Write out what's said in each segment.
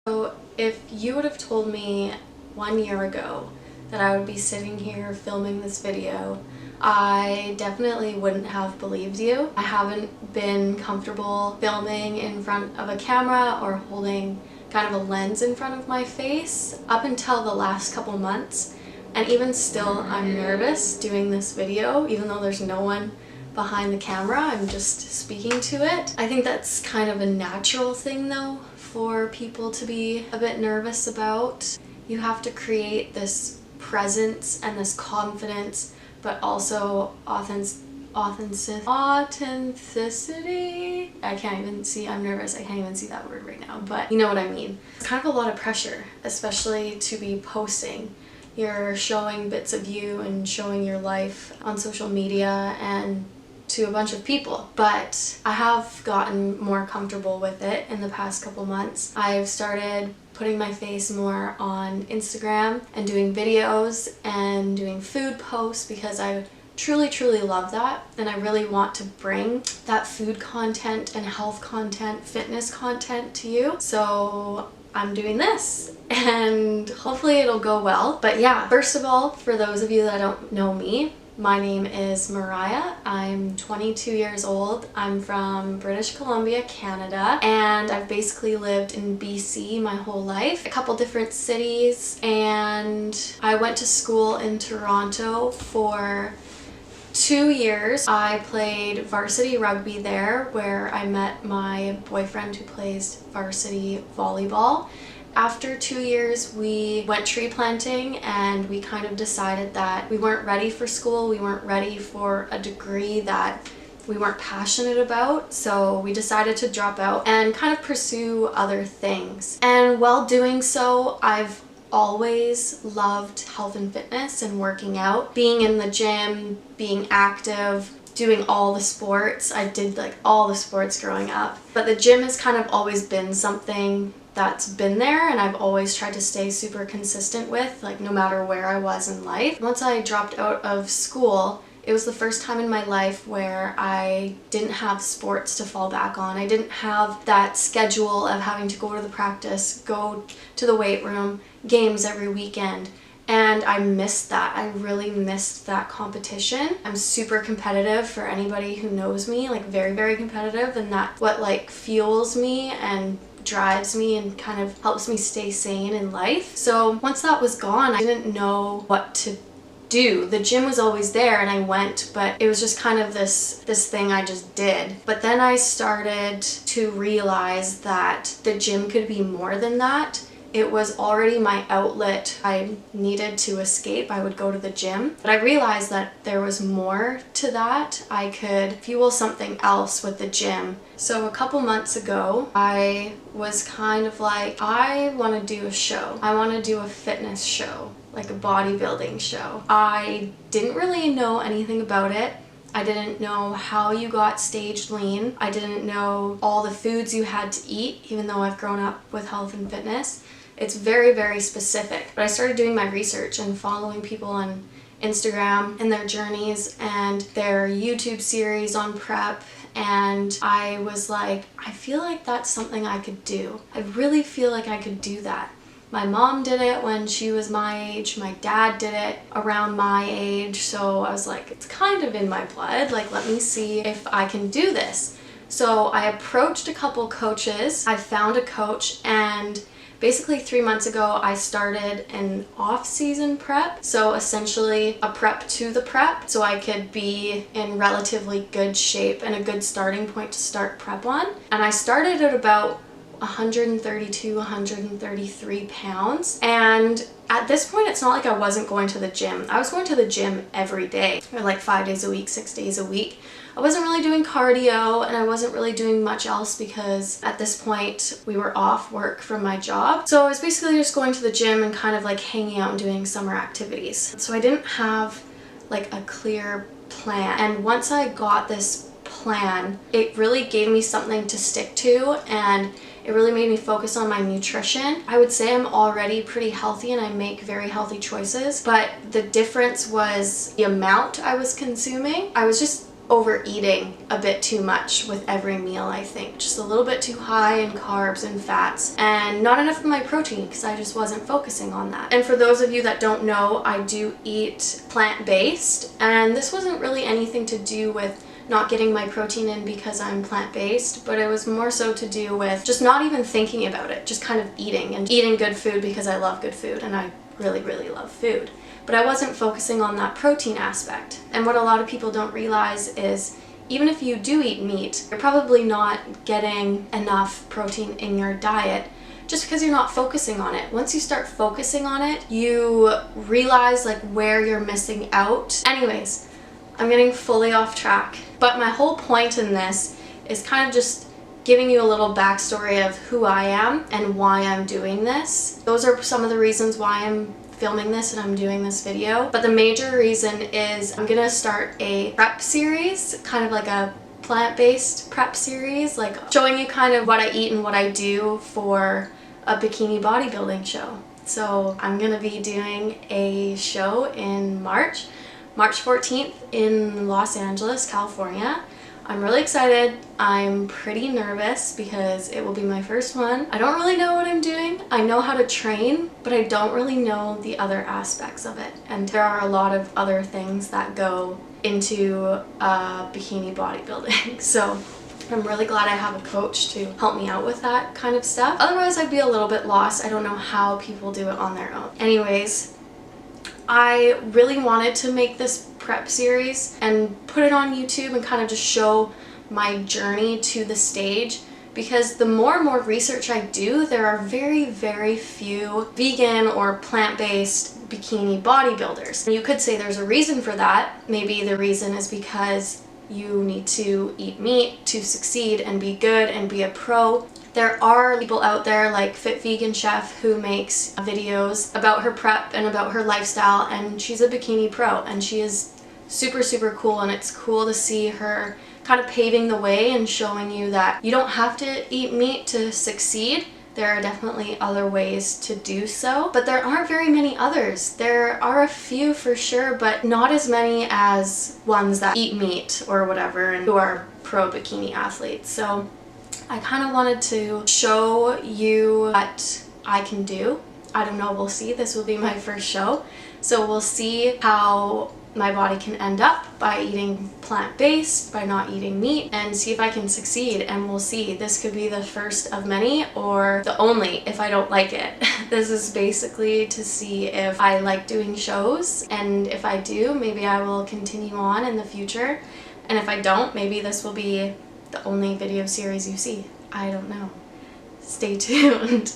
So if you would have told me 1 year ago that I would be sitting here filming this video, I definitely wouldn't have believed you. I haven't been comfortable filming in front of a camera or holding kind of a lens in front of my face up until the last couple months, and even still I'm nervous doing this video even though there's no one behind the camera. I'm just speaking to it. I think that's kind of a natural thing though for people to be a bit nervous about. You have to create this presence and this confidence, but also authenticity. I can't even see, I'm nervous, I can't even see that word right now, but you know what I mean. It's kind of a lot of pressure, especially to be posting. You're showing bits of you and showing your life on social media and to a bunch of people, but I have gotten more comfortable with it in the past couple months. I've started putting my face more on Instagram and doing videos and doing food posts because I truly love that, and I really want to bring that food content and health content, fitness content to you. So I'm doing this and hopefully it'll go well. But yeah, first of all, for those of you that don't know me, my name is Mariah. I'm 22 years old. I'm from British Columbia, Canada, and I've basically lived in BC my whole life, a couple different cities, and I went to school in Toronto for 2 years. I played varsity rugby there, where I met my boyfriend who plays varsity volleyball. After 2 years, we went tree planting and we kind of decided that we weren't ready for school. We weren't ready for a degree that we weren't passionate about. So we decided to drop out and kind of pursue other things. And while doing so, I've always loved health and fitness and working out, being in the gym, being active, doing all the sports. I did like all the sports growing up, but the gym has kind of always been something that's been there, and I've always tried to stay super consistent with, like, no matter where I was in life. Once I dropped out of school, it was the first time in my life where I didn't have sports to fall back on. I didn't have that schedule of having to go to the practice, go to the weight room, games every weekend. And I missed that. I really missed that competition. I'm super competitive, for anybody who knows me, like very competitive, and that's what like fuels me and drives me and kind of helps me stay sane in life. So once that was gone, I didn't know what to do. The gym was always there and I went, but it was just kind of this thing I just did. But then I started to realize that the gym could be more than that. It was already my outlet. I needed to escape. I would go to the gym, but I realized that there was more to that. I could fuel something else with the gym. So a couple months ago, I was kind of like, I want to do a show. I want to do a fitness show, like a bodybuilding show. I didn't really know anything about it. I didn't know how you got staged lean. I didn't know all the foods you had to eat, even though I've grown up with health and fitness. It's very specific. But I started doing my research and following people on Instagram and their journeys and their YouTube series on prep, and I was like, I feel like that's something I could do. I really feel like I could do that. My mom did it when she was my age, my dad did it around my age, so I was like, it's kind of in my blood, like let me see if I can do this. So I approached a couple coaches. I found a coach, and basically 3 months ago, I started an off-season prep. So essentially a prep to the prep, so I could be in relatively good shape and a good starting point to start prep on. And I started at about 132, 133 pounds. And at this point, it's not like I wasn't going to the gym. I was going to the gym every day, or like 5 days a week, 6 days a week. I wasn't really doing cardio and I wasn't really doing much else because at this point we were off work from my job. So I was basically just going to the gym and kind of like hanging out and doing summer activities. So I didn't have like a clear plan. And once I got this plan, it really gave me something to stick to, and it really made me focus on my nutrition. I would say I'm already pretty healthy and I make very healthy choices, but the difference was the amount I was consuming. I was just overeating a bit too much with every meal, I think. Just a little bit too high in carbs and fats, and not enough of my protein because I just wasn't focusing on that. And for those of you that don't know, I do eat plant-based, and this wasn't really anything to do with not getting my protein in because I'm plant-based, but it was more so to do with just not even thinking about it, just kind of eating and eating good food because I love good food and I really, really love food. But I wasn't focusing on that protein aspect. And what a lot of people don't realize is even if you do eat meat, you're probably not getting enough protein in your diet just because you're not focusing on it. Once you start focusing on it, you realize like where you're missing out. Anyways, I'm getting fully off track. But my whole point in this is kind of just giving you a little backstory of who I am and why I'm doing this. Those are some of the reasons why I'm filming this and I'm doing this video. But the major reason is I'm gonna start a prep series, kind of like a plant-based prep series, like showing you kind of what I eat and what I do for a bikini bodybuilding show. So I'm gonna be doing a show in March 14th in Los Angeles, California. I'm really excited. I'm pretty nervous because it will be my first one. I don't really know what I'm doing. I know how to train, but I don't really know the other aspects of it. And there are a lot of other things that go into bikini bodybuilding. So I'm really glad I have a coach to help me out with that kind of stuff. Otherwise, I'd be a little bit lost. I don't know how people do it on their own. Anyways, I really wanted to make this prep series and put it on YouTube and kind of just show my journey to the stage, because the more and more research I do, there are very, very few vegan or plant-based bikini bodybuilders. And you could say there's a reason for that. Maybe the reason is because you need to eat meat to succeed and be good and be a pro. There are people out there like Fit Vegan Chef who makes videos about her prep and about her lifestyle, and she's a bikini pro and she is super, super cool, and it's cool to see her kind of paving the way and showing you that you don't have to eat meat to succeed. There are definitely other ways to do so, but there aren't very many others. There are a few for sure, but not as many as ones that eat meat or whatever and who are pro bikini athletes. So I kind of wanted to show you what I can do. I don't know, we'll see. This will be my first show. So we'll see how my body can end up by eating plant-based, by not eating meat, and see if I can succeed. And we'll see. This could be the first of many or the only if I don't like it. This is basically to see if I like doing shows, and if I do, maybe I will continue on in the future. And if I don't, maybe this will be the only video series you see. I don't know. Stay tuned.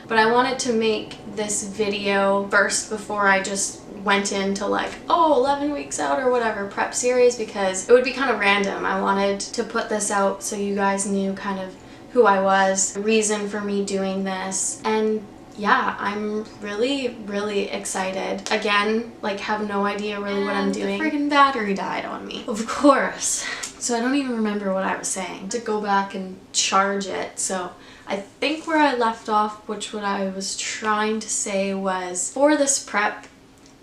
But I wanted to make this video first before I just went into like, oh, 11 weeks out or whatever prep series, because it would be kind of random. I wanted to put this out so you guys knew kind of who I was, the reason for me doing this, and yeah, I'm really, really excited. Again, like, have no idea really what I'm doing. The friggin' battery died on me. Of course. So I don't even remember what I was saying. To go back and charge it. So I think where I left off, which what I was trying to say was, for this prep,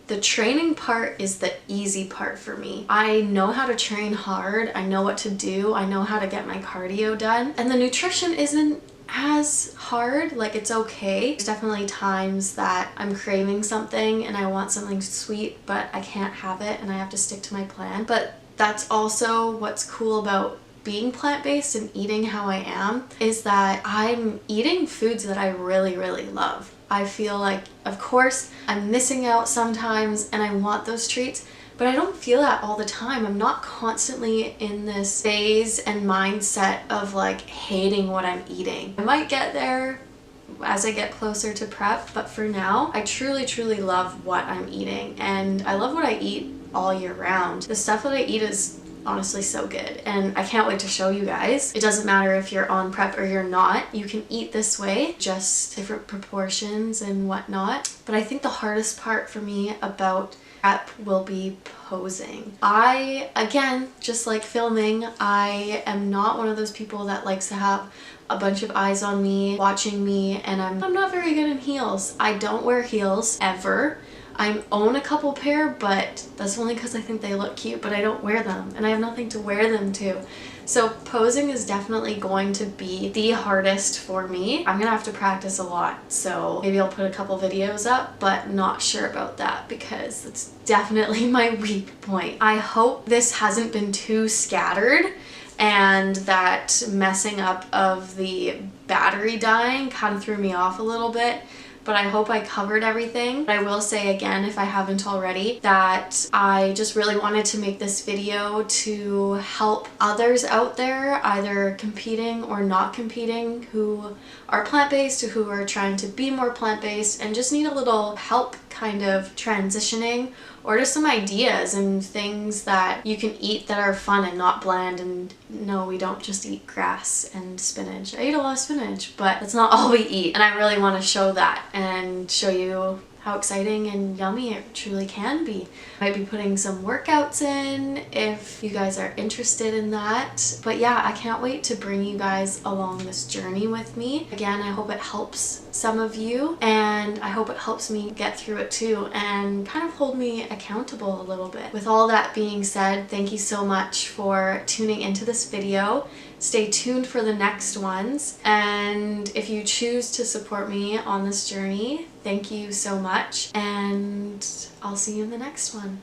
the training part is the easy part for me. I know how to train hard. I know what to do. I know how to get my cardio done. And the nutrition isn't as hard. Like, it's okay. There's definitely times that I'm craving something and I want something sweet, but I can't have it and I have to stick to my plan. But that's also what's cool about being plant-based and eating how I am, is that I'm eating foods that I really, really love. I feel like, of course, I'm missing out sometimes and I want those treats, but I don't feel that all the time. I'm not constantly in this phase and mindset of like hating what I'm eating. I might get there as I get closer to prep, but for now, I truly, truly love what I'm eating, and I love what I eat all year round. The stuff that I eat is honestly so good, and I can't wait to show you guys. It doesn't matter if you're on prep or you're not, you can eat this way, just different proportions and whatnot. But I think the hardest part for me about prep will be posing. Again, just like filming, I am not one of those people that likes to have a bunch of eyes on me watching me, and I'm not very good in heels. I don't wear heels ever. I own a couple pair, but that's only because I think they look cute, but I don't wear them and I have nothing to wear them to. So posing is definitely going to be the hardest for me. I'm gonna have to practice a lot, so maybe I'll put a couple videos up, but not sure about that because it's definitely my weak point. I hope this hasn't been too scattered and that messing up of the battery dying kind of threw me off a little bit. But I hope I covered everything. I will say again, if I haven't already, that I just really wanted to make this video to help others out there, either competing or not competing, who are plant-based, who are trying to be more plant-based and just need a little help kind of transitioning, or just some ideas and things that you can eat that are fun and not bland. And no, we don't just eat grass and spinach. I eat a lot of spinach, but that's not all we eat. And I really want to show that and show you how exciting and yummy it truly can be. I might be putting some workouts in if you guys are interested in that. But yeah, I can't wait to bring you guys along this journey with me. Again, I hope it helps some of you, and I hope it helps me get through it too and kind of hold me accountable a little bit. With all that being said, thank you so much for tuning into this video. Stay tuned for the next ones, and if you choose to support me on this journey, thank you so much, and I'll see you in the next one.